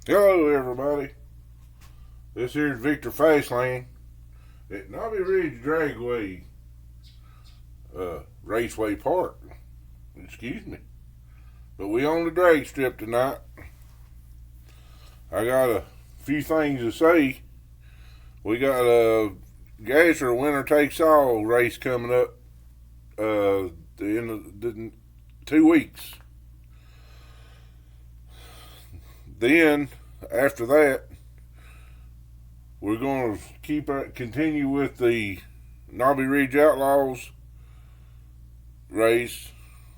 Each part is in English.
Hello, everybody. This here's Victor Fastlane at Knobby Ridge Dragway, Raceway Park. Excuse me. But we on the drag strip tonight. I got a few things to say. We got a Gasser Winner Takes All race coming up the end of the 2 weeks. Then, after that, we're going to continue with the Knobby Ridge Outlaws race.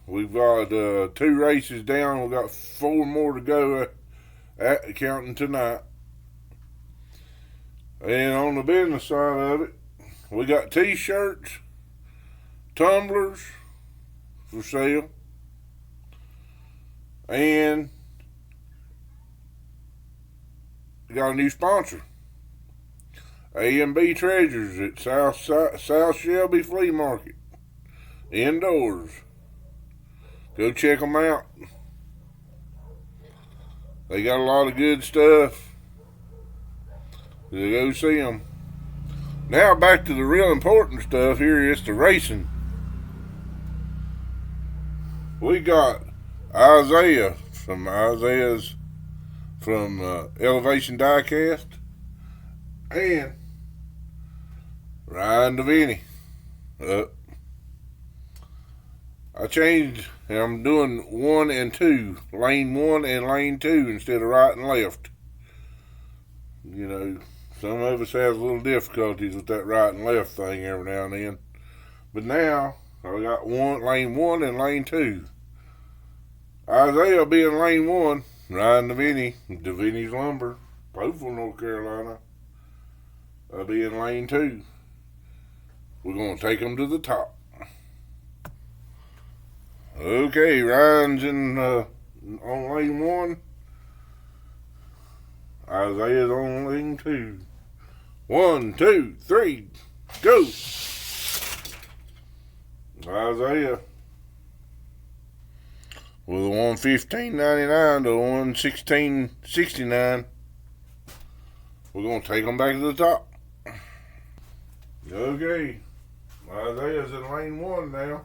We've got 2 races down. We've got 4 more to go counting tonight. And on the business side of it, we got t-shirts, tumblers for sale, and we got a new sponsor. A&B Treasures at South Shelby Flea Market. Indoors. Go check them out. They got a lot of good stuff. Go see them. Now back to the real important stuff. Here is the racing. We got Isaiah from Elevation Diecast, and Ryan DeVinny. I changed, and I'm doing 1 and 2, lane 1 and lane 2 instead of right and left. You know, some of us have a little difficulties with that right and left thing every now and then. But now, I got lane 1 and lane 2. Isaiah will be in lane 1. Ryan DeVinny's Lumber, Postville, North Carolina. I'll be in lane 2. We're going to take them to the top. Okay, Ryan's on lane 1. Isaiah's on lane 2. 1, 2, 3, go! Isaiah with a 115.99 to 116.69. We're going to take them back to the top. Okay, Isaiah's in lane 1 now.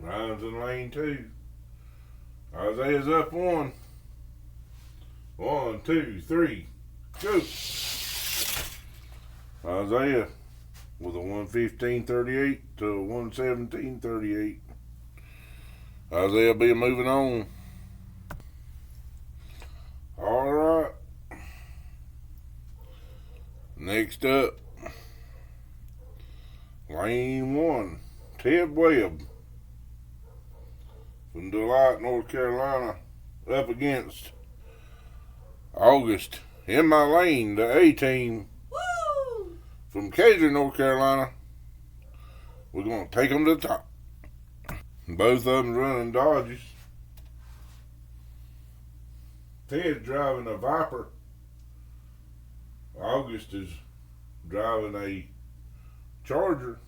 Ryan's in lane 2. Isaiah's up 1. 1, 2, 3, go! Isaiah with a 115.38 to 117.38. Isaiah be moving on. All right. Next up, lane 1, Ted Webb from Delight, North Carolina, up against August in my lane, the A-Team. Woo! From Kaiser, North Carolina. We're going to take them to the top. Both of them running Dodges. Ted's driving a Viper. August is driving a Charger.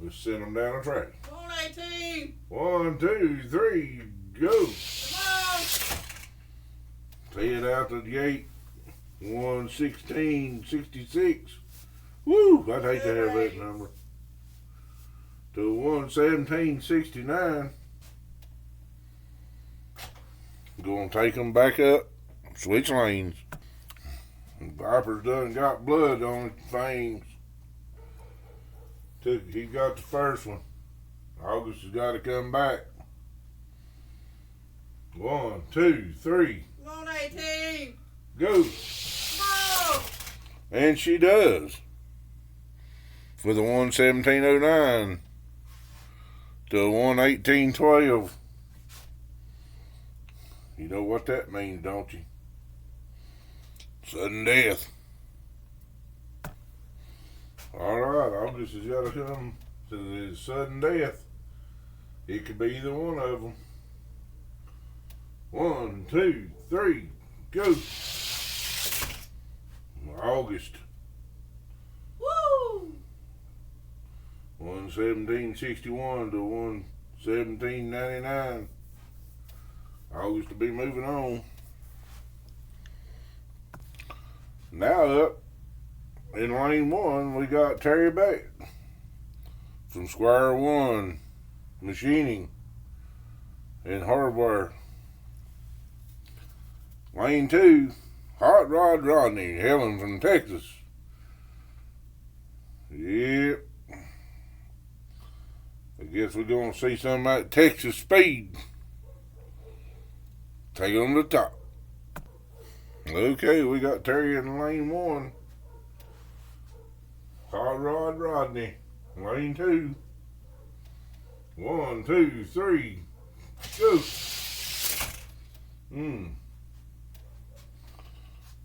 Let's send them down the track. 118. 1, 2, 3, go. Come on. Ted out the gate. 116.66. Woo! I'd hate to have that number. To 117.69. Gonna take them back up. Switch lanes. Viper's done got blood on his fangs. He got the first one. August has got to come back. 1, 2, 3. 118. Go. Come on. And she does. With a 117.09 to 118.12. You know what that means, don't you? Sudden death. All right, August has got to come to the sudden death. It could be either one of them. 1, 2, 3, go. August. Woo! 117.61 to $17.99. August to be moving on. Now up in lane 1, we got Terry Beck from Square One Machining and Hardware. Lane 2, Hot Rod Rodney, Helen from Texas. Yep. I guess we're going to see some of that Texas speed. Take it on the top. Okay, we got Terry in lane 1. Hot Rod Rodney, lane 2. 1, 2, 3, go.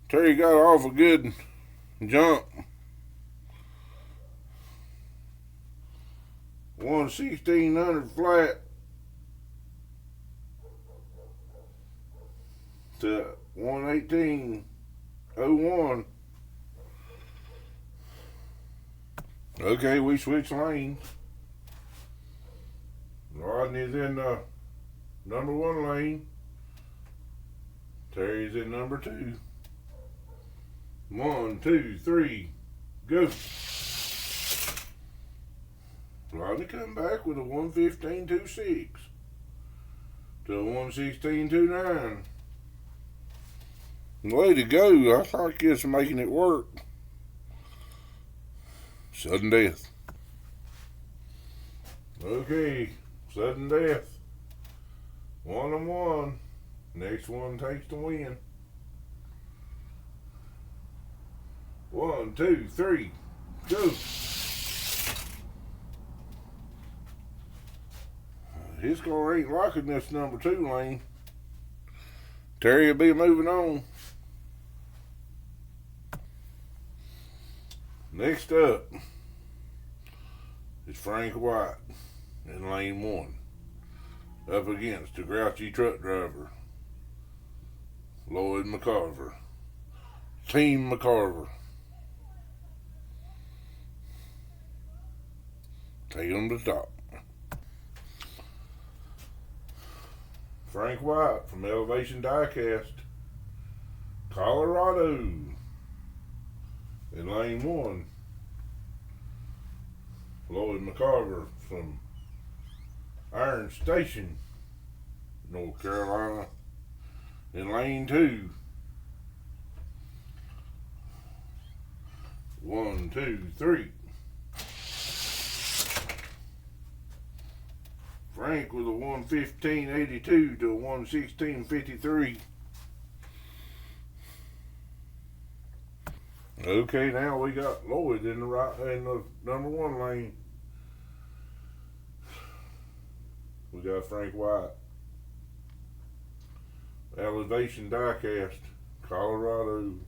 Terry got off a good jump. 1/1600 flat to 1:18:01. Okay, we switch lanes. Rodney's in the number 1 lane. Terry's in number 2. 1, 2, 3, go. Rodney come back with a 1:15.26 to a 1:16.29. Way to go. I like this making it work. Sudden death. Okay, sudden death. 1-1. Next one takes the win. 1, 2, 3, go. His car ain't liking this number 2 lane. Terry will be moving on. Next up is Frank White in lane 1, up against the grouchy truck driver, Lloyd McCarver. Team McCarver. Take him to the top. Frank White from Elevation Diecast, Colorado, in lane 1. Lloyd McCarver from Iron Station, North Carolina, in lane 2. 1, 2, 3. Frank with a 1:15.82 to a 1:16.53. Okay, now we got Lloyd in the number 1 lane. We got Frank White, Elevation Diecast, Colorado.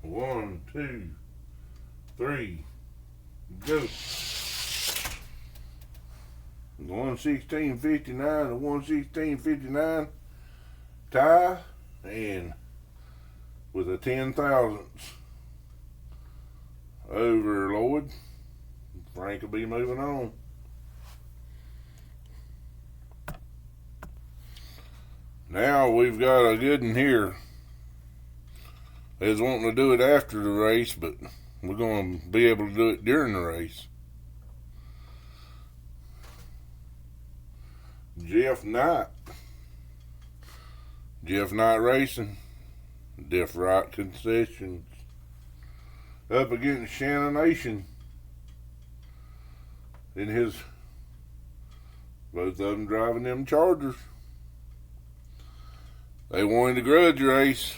1, 2, 3, go. 1:16.59 to 1:16.59 tie, and with a 10 thousandths over Lloyd. Frank will be moving on. Now we've got a good one here. They was wanting to do it after the race, but we're going to be able to do it during the race. Jeff Knight Racing, Deaf Right Concessions, up against Shannon Nation in his, both of them driving them Chargers. They wanted a grudge race.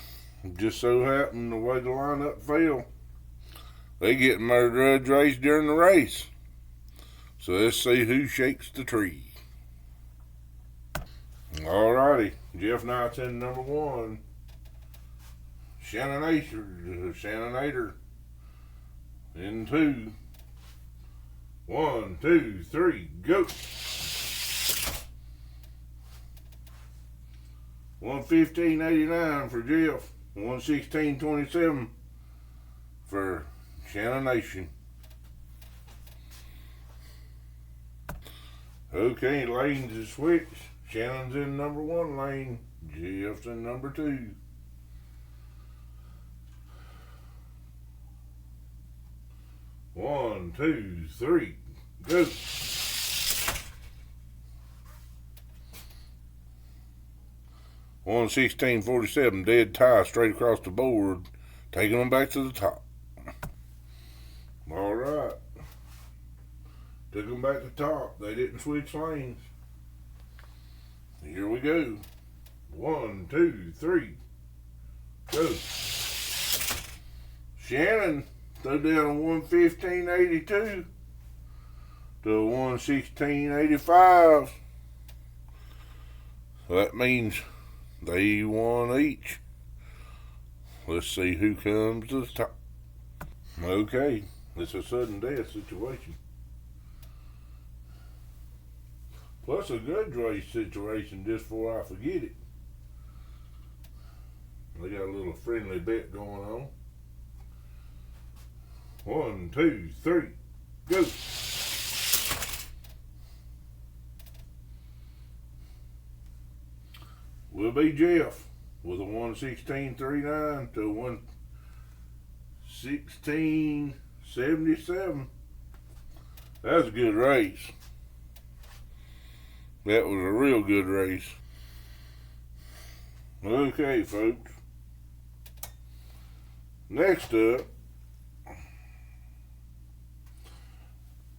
Just so happened the way the lineup fell, they get their grudge race during the race. So let's see who shakes the tree. Alrighty, Jeff Knight's in number 1. Shannonnator in 2. 1, 2, 3, go. 1:15.89 for Jeff. 1:16.27 for Shannon Nation. Okay, lanes is switched. Shannon's in number 1 lane. Jeff's in number 2. One, two, three, go. 1:16:47, dead tie straight across the board, taking them back to the top. All right. Took them back to the top. They didn't switch lanes. Here we go. 1, 2, 3, go. Shannon threw down a 1:15:82 to a 1:16:85. So that means they won each. Let's see who comes to the top. Okay, it's a sudden death situation. Plus a good race situation just before I forget it. They got a little friendly bet going on. 1, 2, 3, go. Will be Jeff with a 1:16:39 to 1:16:77. That was a good race. That was a real good race. Okay, folks. Next up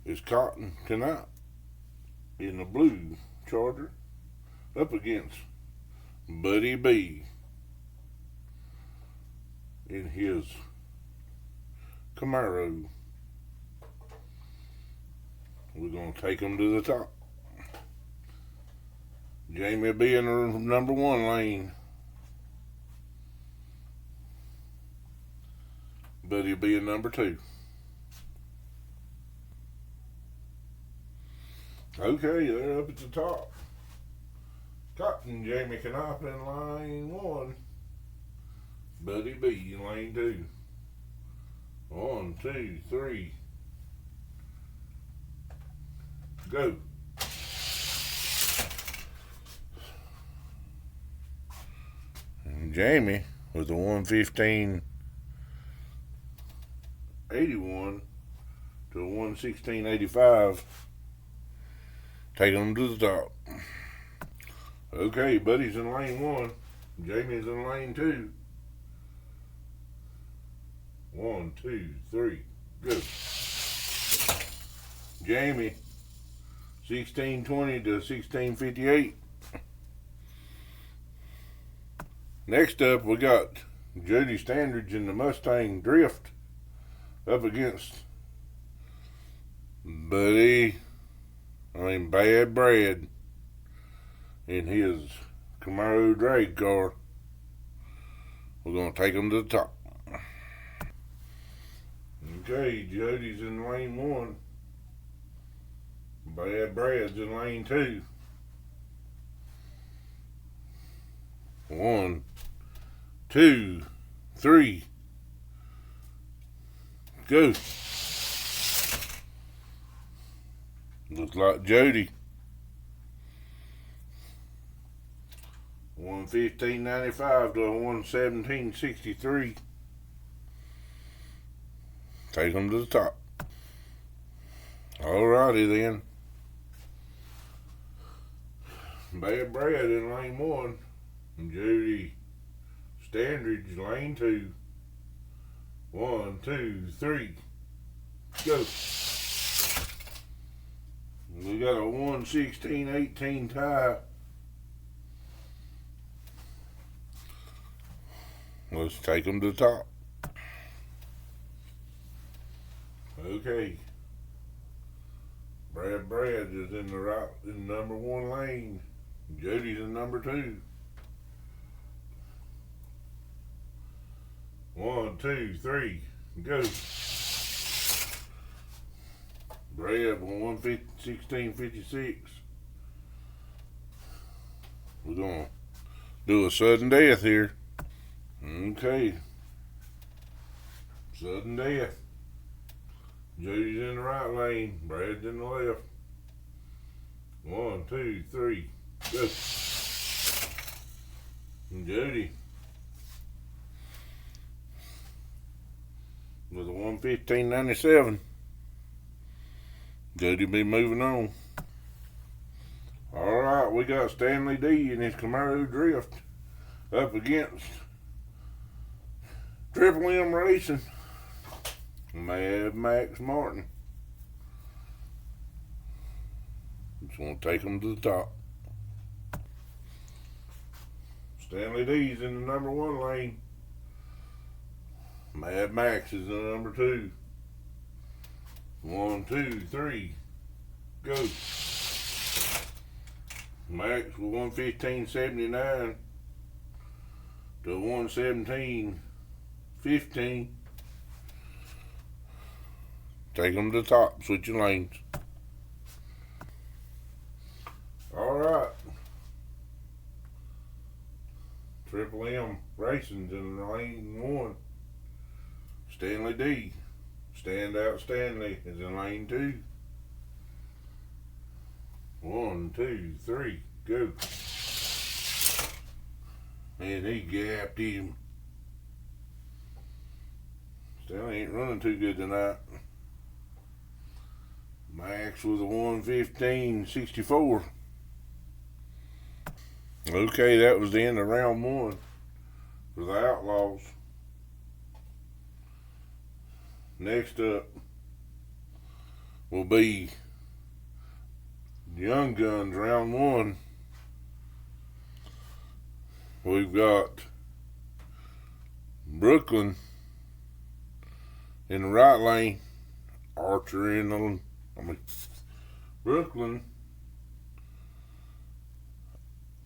is Cotton Canot in the blue Charger up against Buddy B in his K.R.O. We're going to take them to the top. Jamie will be in the number 1 lane. Buddy will be in number 2. Okay, they're up at the top. Cotton Jamie Canop in lane 1. Buddy B in lane 2. 1, 2, 3. Go. And Jamie with a 1:15:81 to a 1:16:85. Taking them to the top. Okay, Buddy's in lane 1. Jamie's in lane 2. 1, 2, 3, go. Jamie, 16:20 to 16:58. Next up, we got Jody Standridge in the Mustang Drift up against Bad Brad in his K.R.O. drag car. We're going to take them to the top. Okay, Jody's in lane 1. Bad Brad's in lane 2. 1, 2, 3, go. Looks like Jody. 1:15:95 to 1:17:63. Take them to the top. Alrighty then. Bad Brad in lane 1. And Jody Standridge lane 2. 1, 2, 3, go. We got a 1:16:18 tie. Let's take them to the top. Okay. Brad is in number 1 lane. Jody's in number 2. 1, 2, 3, go. Brad 1:16:56. We're gonna do a sudden death here. Okay. Sudden death. Jody's in the right lane. Brad's in the left. 1, 2, 3, go. And Jody with a 115.97. Jody be moving on. Alright, we got Stanley D and his K.R.O Drift up against Triple M Racing, Mad Max Martin. Just want to take them to the top. Stanley D's in the number 1 lane. Mad Max is in the number 2. 1, 2, 3, go. Max with 115.79 to 117.15. Take them to the top, switching lanes. Alright. Triple M Racing's in lane 1. Stanley D, Standout Stanley, is in lane 2. 1, 2, 3, go. And he gapped him. Stanley ain't running too good tonight. Max with a 115.64. Okay, that was the end of round 1 for the Outlaws. Next up will be Young Guns round 1. We've got Brooklyn in the right lane, Archer in the Brooklyn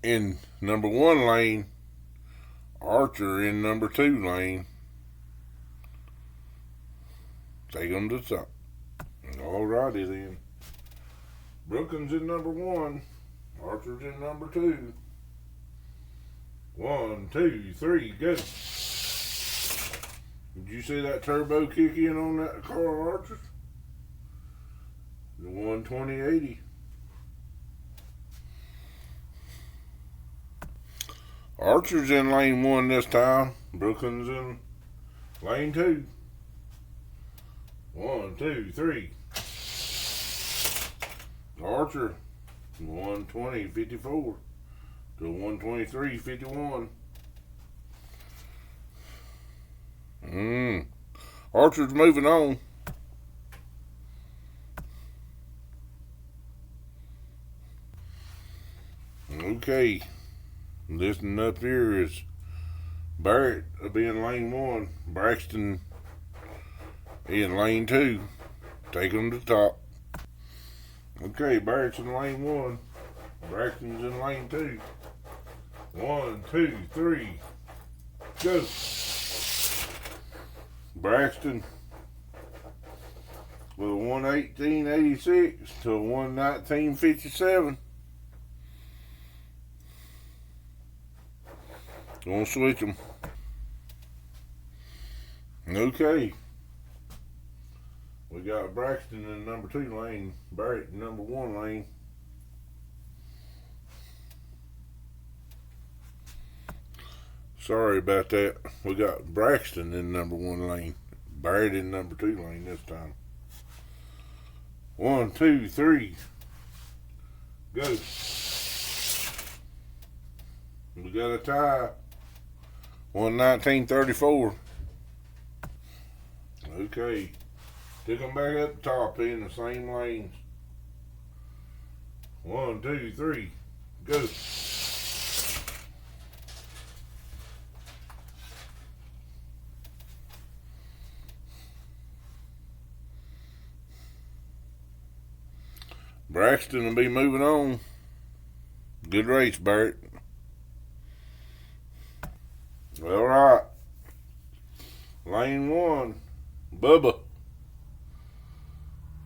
in number 1 lane, Archer in number 2 lane. Take them to the top. Alrighty then. Brooklyn's in number 1, Archer's in number 2. 1, 2, 3, go. Did you see that turbo kick in on that car, Archer? The 120/80. Archer's in lane 1 this time. Brooklyn's in lane 2. 1, 2, 3. Archer 120.54 to 123.51. Archer's moving on. Okay, listening up here is Barrett will be in lane 1, Braxton in lane 2. Take them to the top. Okay, Barrett's in lane 1, Braxton's in lane 2. 1, 2, 3, go. Braxton with a 118.86 to a 119.57. Gonna switch them. Okay. We got Braxton in number 2 lane, Barrett in number 1 lane. Sorry about that. We got Braxton in number 1 lane, Barrett in number 2 lane this time. 1, 2, 3, go. We got a tie. 119.34. Okay. Took them back up the top in the same lanes. 1, 2, 3, go. Braxton will be moving on. Good race, Barrett. All right. Lane 1, Bubba.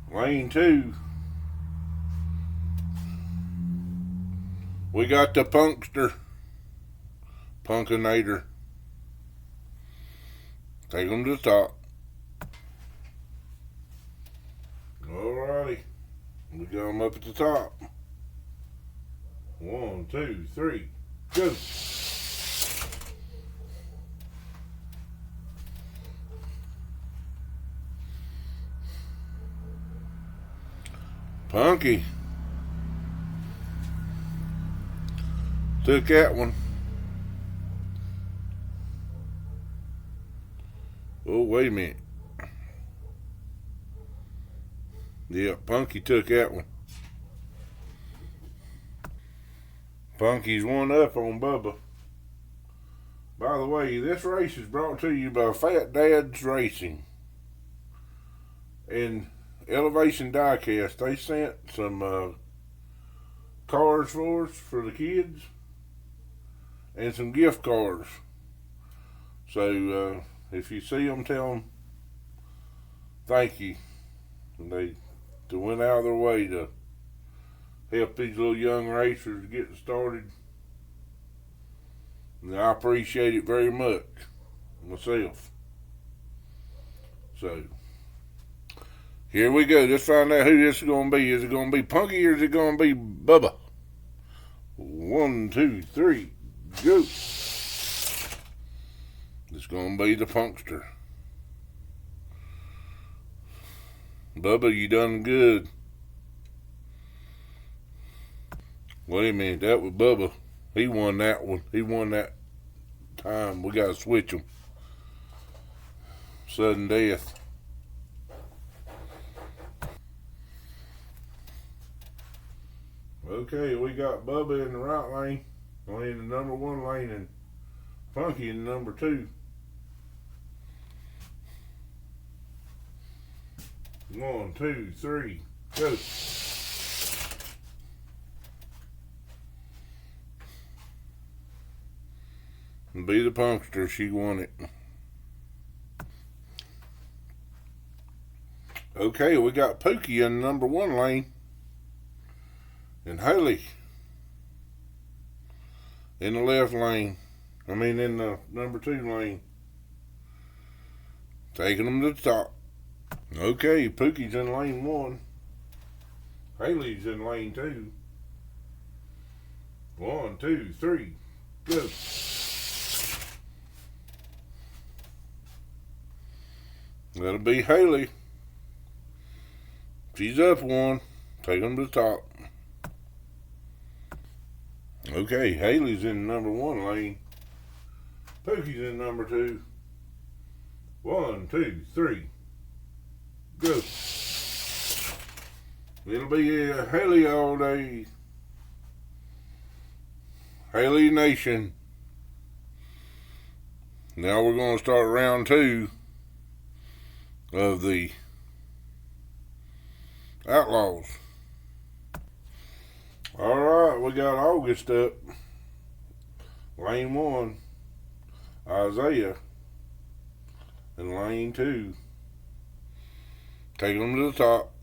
Lane 2, we got the Punkster, Punkinator. Take them to the top. Alrighty. We got them up at the top. 1, 2, 3, go. Punky took that one. Oh, wait a minute. Yeah, Punky took that one. Punky's one up on Bubba. By the way, this race is brought to you by Fat Dad's Racing and Elevation Diecast. They sent some cars for us for the kids and some gift cards. So if you see them, tell them thank you. And they went out of their way to help these little young racers get started. And I appreciate it very much myself. So here we go. Let's find out who this is going to be. Is it going to be Punky or is it going to be Bubba? 1, 2, 3, go. It's going to be the Punkster. Bubba, you done good. Wait a minute, that was Bubba. He won that one. He won that time. We got to switch them. Sudden death. Okay, we got Bubba in the right lane. In the number 1 lane and Punky in the number 2. 1, 2, 3, go. Be the Punkster, she won it. Okay, we got Pookie in the number 1 lane. And Haley in the left lane. In the number 2 lane. Taking them to the top. Okay, Pookie's in lane 1. Haley's in lane 2. 1, 2, 3, go. That'll be Haley. She's up 1. Take them to the top. Okay, Haley's in the number 1 lane. Pookie's in number 2. 1, 2, 3, go. It'll be Haley all day. Haley Nation. Now we're going to start round 2 of the Outlaws. Alright, we got August up. Lane 1. Isaiah in lane 2. Taking them to the top.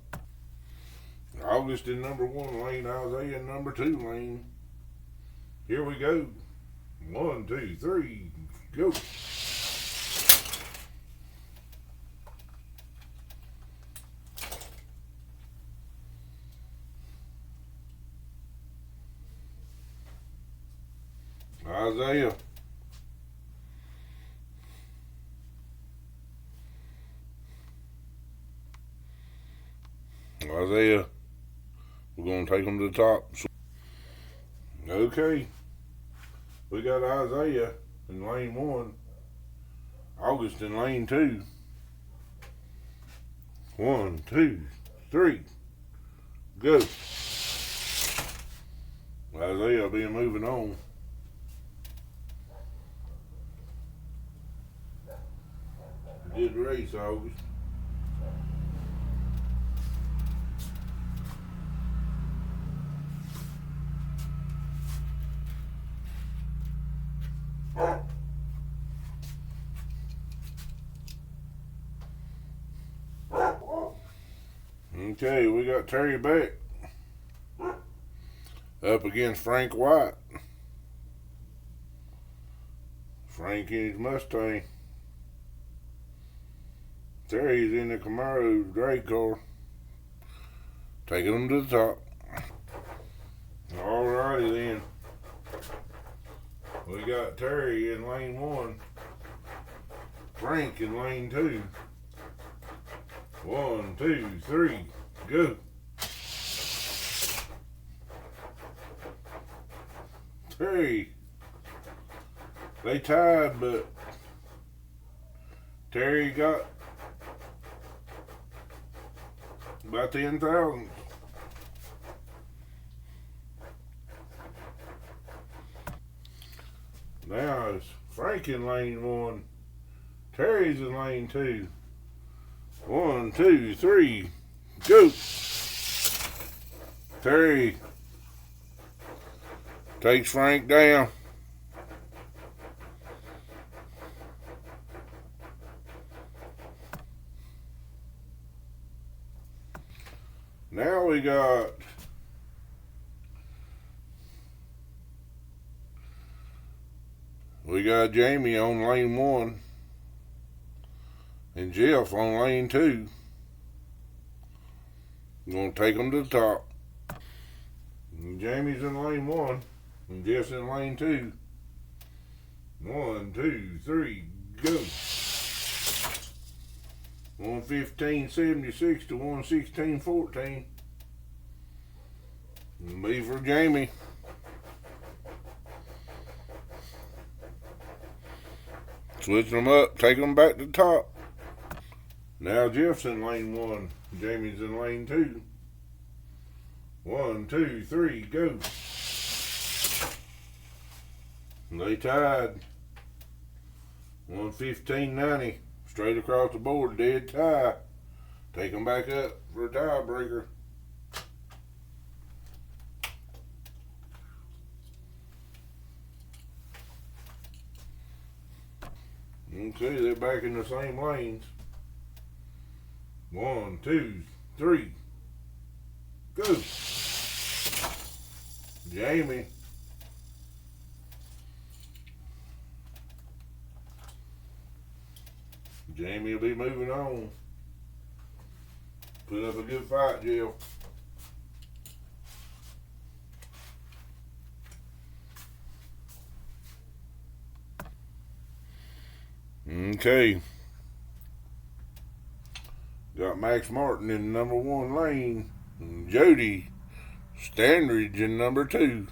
August in number 1 lane. Isaiah in number 2 lane. Here we go. 1, 2, 3, go. Isaiah. Isaiah. We're going to take them to the top. Okay. We got Isaiah in lane 1. August in lane 2. 1, 2, 3. Go. Isaiah will be moving on. Good race, August. Okay, we got Terry Beck up against Frank White. Frank in his Mustang. Terry's in the K.R.O drag car. Taking them to the top. Alrighty then. We got Terry in lane 1. Frank in lane 2. 1, 2, 3, go. Terry. They tied, but Terry got about 10,000. Now it's Frank in lane 1. Terry's in lane 2. 1, 2, 3, go. Terry takes Frank down. Now we got Jamie on lane 1 and Jeff on lane 2. Gonna take them to the top. And Jamie's in lane 1 and Jeff's in lane 2. 1, 2, 3, go. 115.76 to 116.14. Be for Jamie. Switching them up, taking them back to the top. Now Jeff's in lane 1. Jamie's in lane 2. 1, 2, 3, go. They tied. 115.90. Straight across the board, dead tie. Take them back up for a tiebreaker. Okay, they're back in the same lanes. 1, 2, 3, go. Jamie. Jamie will be moving on. Put up a good fight, Jill. Okay. Got Max Martin in number 1 lane. And Jody Standridge in number 2.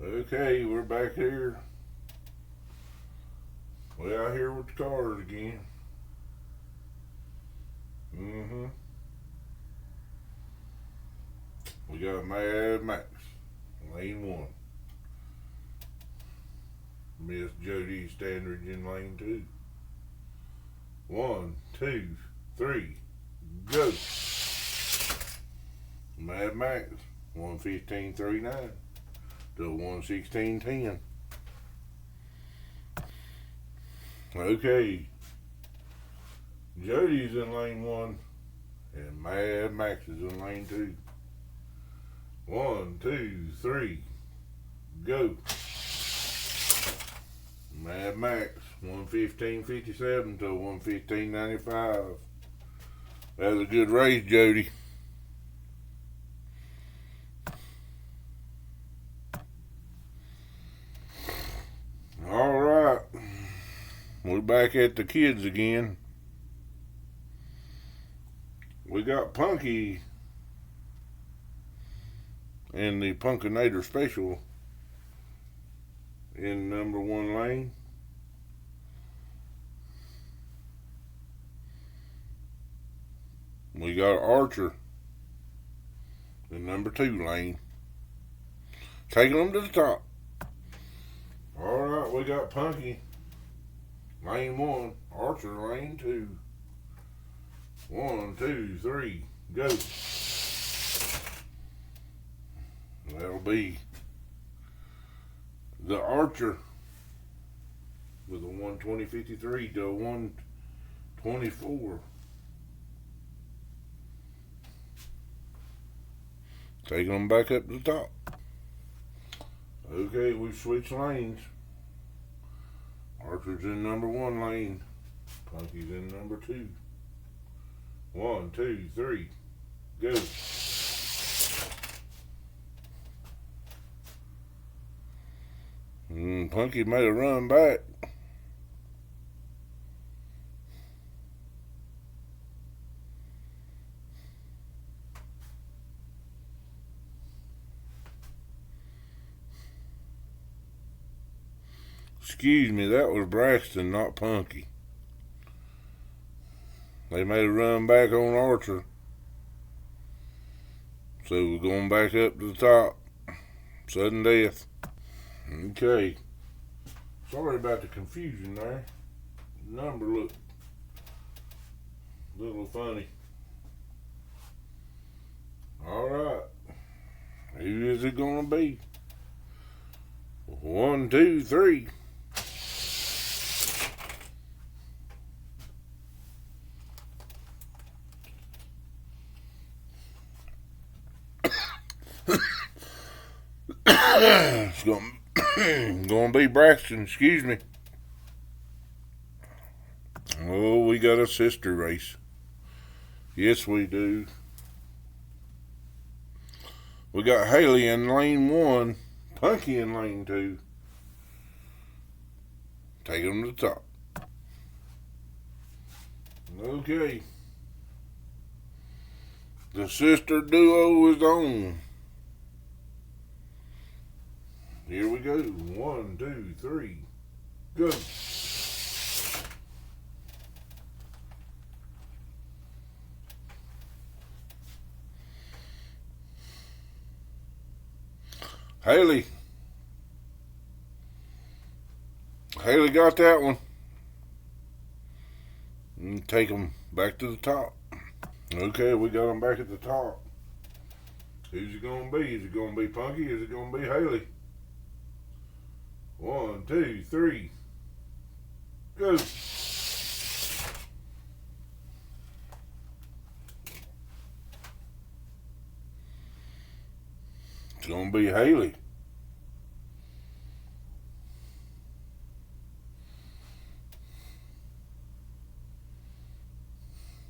Okay, we're back here. We're out here with the cars again. We got Mad Max, lane 1. Miss Jody Standridge in lane 2. 1, 2, 3, go. Mad Max, 115.39 to 116.10. Okay. Jody's in lane 1 and Mad Max is in lane 2. 1, 2, 3, go. Mad Max, 115.57 to 115.95. That was a good race, Jody. All right, we're back at the kids again. We got Punky in the Punkinator Special in number 1 lane. We got Archer in number 2 lane. Taking them to the top. Alright, we got Punky lane 1, Archer lane 2. 1, 2, 3, go. That'll be the Archer with a 120.53 to a 124. Taking them back up to the top. Okay, we've switched lanes. Archer's in number 1 lane. Punky's in number 2. 1, 2, 3, go. Punky made a run back. Excuse me, that was Braxton, not Punky. They made a run back on Archer. So we're going back up to the top. Sudden death. Okay. Sorry about the confusion there. The number looked a little funny. Alright. Who is it gonna be? 1, 2, 3. It's gonna be Braxton, excuse me. Oh, we got a sister race. Yes, we do. We got Haley in lane 1, Punky in lane 2. Take them to the top. Okay. The sister duo is on. Here we go. 1, 2, 3, go. Haley. Haley got that one. And take them back to the top. Okay, we got them back at the top. Who's it going to be? Is it going to be Punky? Is it going to be Haley? 1, 2, 3, go. It's going to be Haley.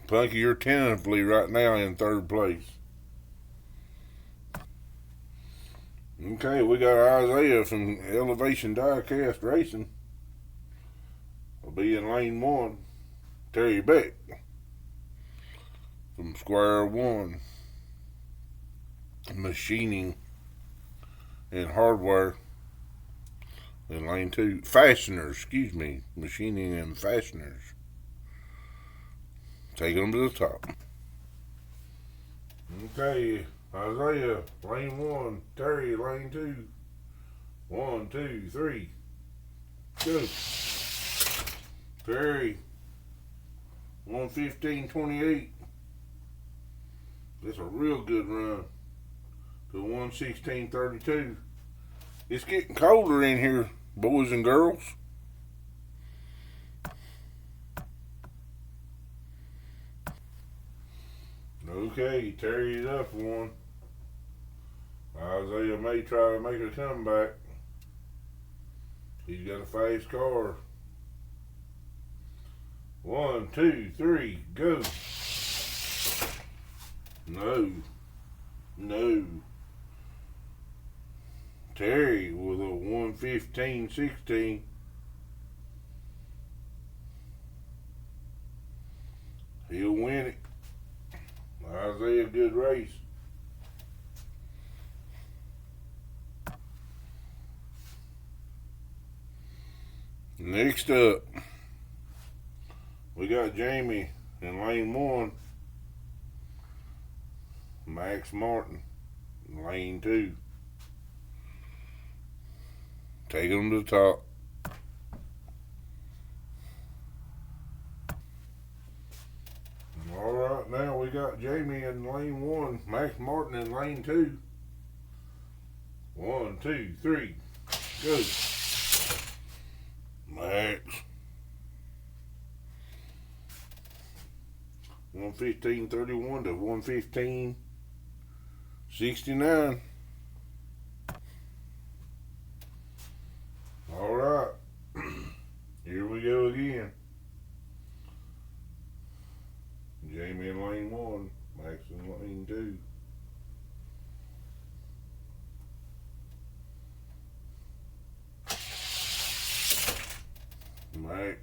Punky, you're tentatively right now in 3rd place. Okay, we got Isaiah from Elevation Diecast Racing. Will be in lane 1. Terry Beck from Square One Machining and Hardware in lane 2. Fasteners, excuse me. Machining and Fasteners. Taking them to the top. Okay, Isaiah, lane 1. Terry, lane 2. 1, 2, 3, go. Terry, 1:15:28. That's a real good run to 1:16:32. It's getting colder in here, boys and girls. Okay, Terry's up 1. Isaiah may try to make a comeback. He's got a fast car. 1, 2, 3, go. No. Terry with a 1:15:16. He'll win it. Isaiah, good race. Next up, we got Jamie in lane 1. Max Martin in lane 2. Take them to the top. Alright, now we got Jamie in lane 1, Max Martin in lane 2. 1, 2, 3, go. Max. 1:15:31 to 1:15:69. Alright. Here we go again. Jamie in lane Max.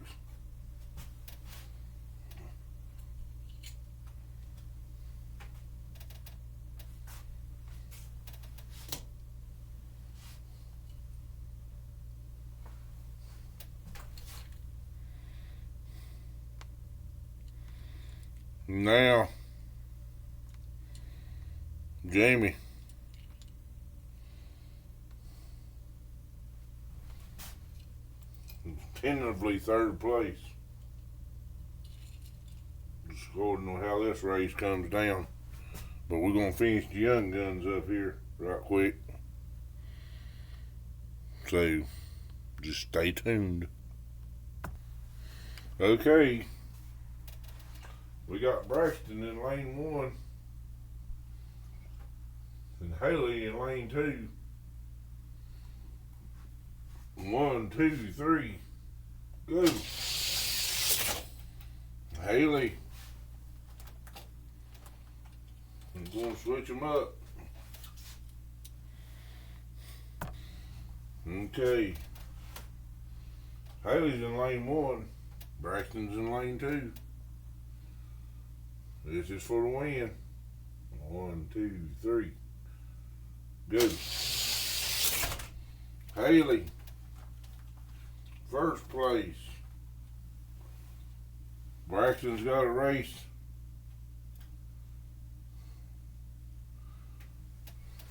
Now, Jamie. Tentatively third place. Just according to how this race comes down. But we're going to finish the young guns up here right quick. So, just stay tuned. Okay. We got Braxton in lane 1. And Haley in lane 2. 1, 2, 3. Go. Haley. I'm going to switch them up. Okay. Haley's in lane 1. Braxton's in lane 2. This is for the win. 1, 2, 3. Go. Haley. First place. Braxton's got a race.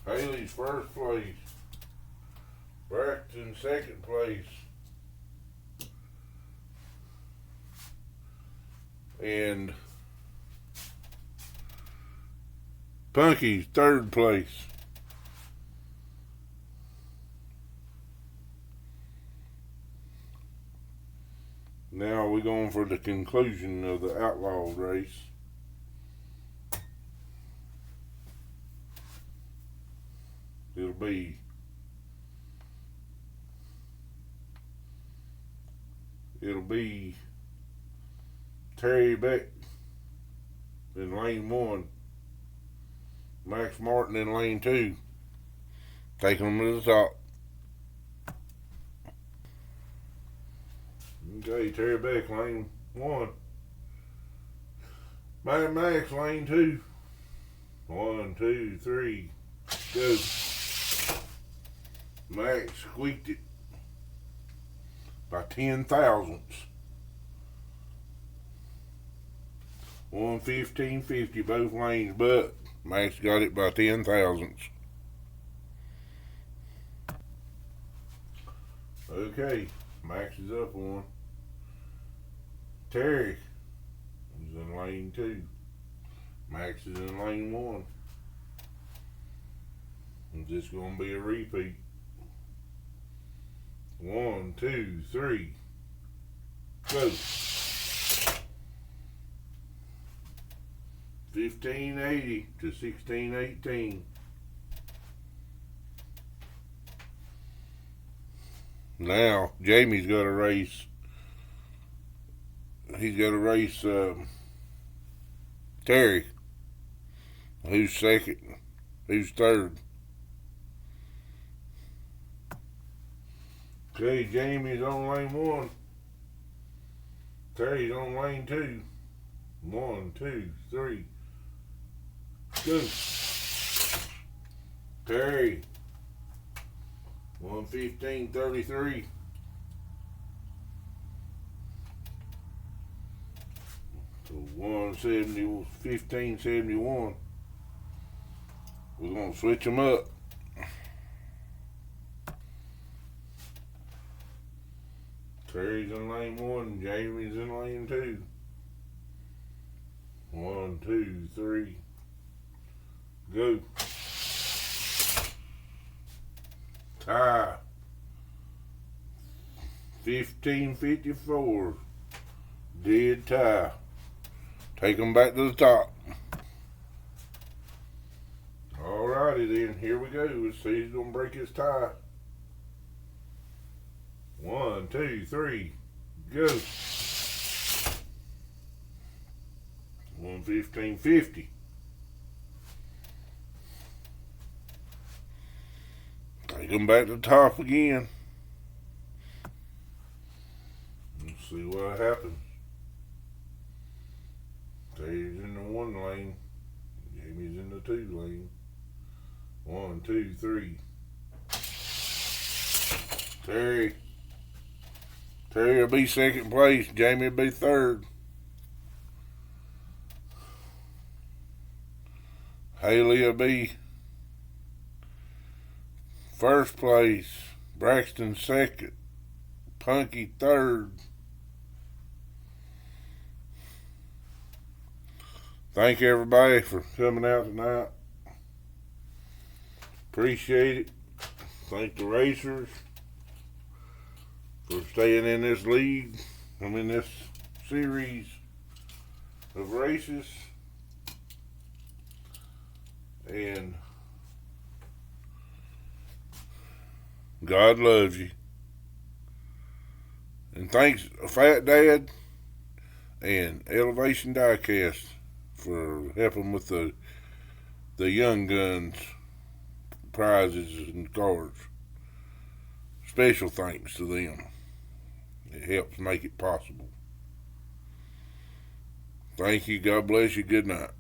Haley's first place. Braxton second place. And Punky's third place. Now we're going for the conclusion of the outlaw race. It'll be Terry Beck in lane 1, Max Martin in lane 2, taking them to the top. Okay, Terry Beck lane 1, Mad Max lane 2. 1, 2, 3, go. Max squeaked it by 10 thousandths. 1:15.50 both lanes, but Max got it by 10 thousandths. Okay, Max is up one. Terry is in lane 2. Max is in lane 1. Is this going to be a repeat? 1, 2, 3, go. 1580 to 1618. Now Jamie's got a race. He's got to race Terry. Who's second? Who's third? Okay, Jamie's on lane 1. Terry's on lane 2. 1, 2, 3. Go. Terry. 1:15.33. So 15.71. We're gonna switch them up. Terry's in lane 1, Jamie's in lane 2. 1, 2, 3, go. Tie. 15.54. Dead tie. Take them back to the top. Alrighty then, here we go. Let's see who's gonna break his tie. 1, 2, 3, go. 1:15.50. Take them back to the top again. Let's See what happens. Terry's in the 1 lane. Jamie's in the 2 lane. 1, 2, 3. Terry will be 2nd place. Jamie will be 3rd. Haley will be 1st place. Braxton 2nd. Punky 3rd. Thank everybody for coming out tonight. Appreciate it. Thank the racers for staying in this league. I'm in this series of races. And God loves you. And thanks Fat Dad and Elevation Diecast for helping with the Young Guns prizes and cards. Special thanks to them. It helps make it possible. Thank you. God bless you. Good night.